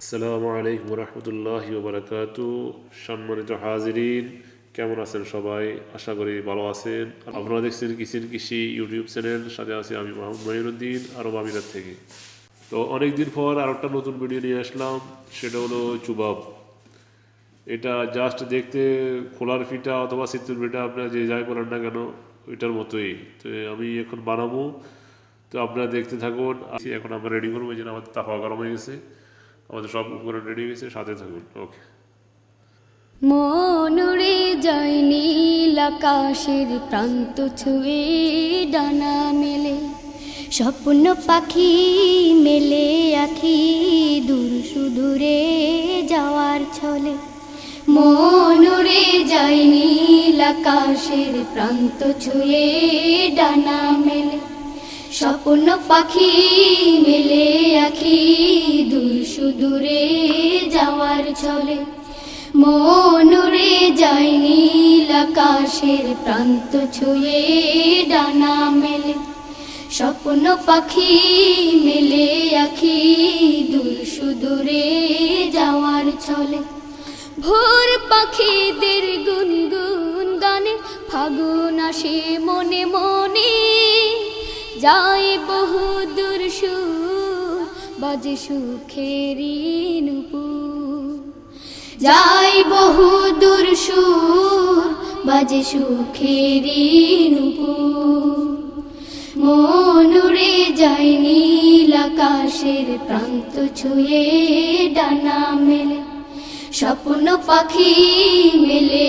আসসালামু আলাইকুম রহমতুল্লাহি ওয়া বারাকাতুহু। সম্মানিত হাজিরিন, কেমন আছেন সবাই? আশা করি ভালো আছেন। আপনারা দেখছেন কিচেন কৃষি ইউটিউব চ্যানেল, সাথে আছি আমি মোহাম্মদ মঈনুদ্দিন, আরব আমিরাত থেকে। তো অনেকদিন পর আর একটা নতুন ভিডিও নিয়ে আসলাম, সেটা হলো চুবাব। এটা জাস্ট দেখতে খোলার ফিটা অথবা সিতুর ফিটা, আপনারা যে যাই বলেন না কেন, ওইটার মতোই। তো আমি এখন বানাবো, তো আপনারা দেখতে থাকুন। এখন আমরা রেডি করবো, এই জন্য আমাদের তাওয়া গরম হয়ে গেছে, আমাদের সব উপকরণ রেডি হয়ে গেছে, সাথে থাকুন। ওকে। মন উড়ে যায় নীল আকাশের প্রান্ত ছুঁয়ে, ডানা মেলে স্বপ্ন পাখি মেলে আখি দূর সুদূরে যাওয়ার ছলে। মন উড়ে যায় নীল আকাশের প্রান্ত ছুঁয়ে, ডানা মেলে স্বপ্ন পাখি মেলে আখি দূর সুদূরে যাওয়ার ছলে। মন উড়ে যায় নীল আকাশের প্রান্ত ছুঁয়ে, ডানা মেলে স্বপ্ন পাখি মেলে আখি দূর সুদূরে যাওয়ার ছলে। ভোর পাখিদের গুনগুন গানে ফাগুন আসে মনে মনে, যায় বহু দূর সুর বাজে সুখেরি নুপুর। যায় বহু দূর সুর বাজে সুখেরি নুপুর। মন উড়ে যায় নীল আকাশের প্রান্ত ছুঁয়ে, ডানা মেলে স্বপ্ন পাখি মেলে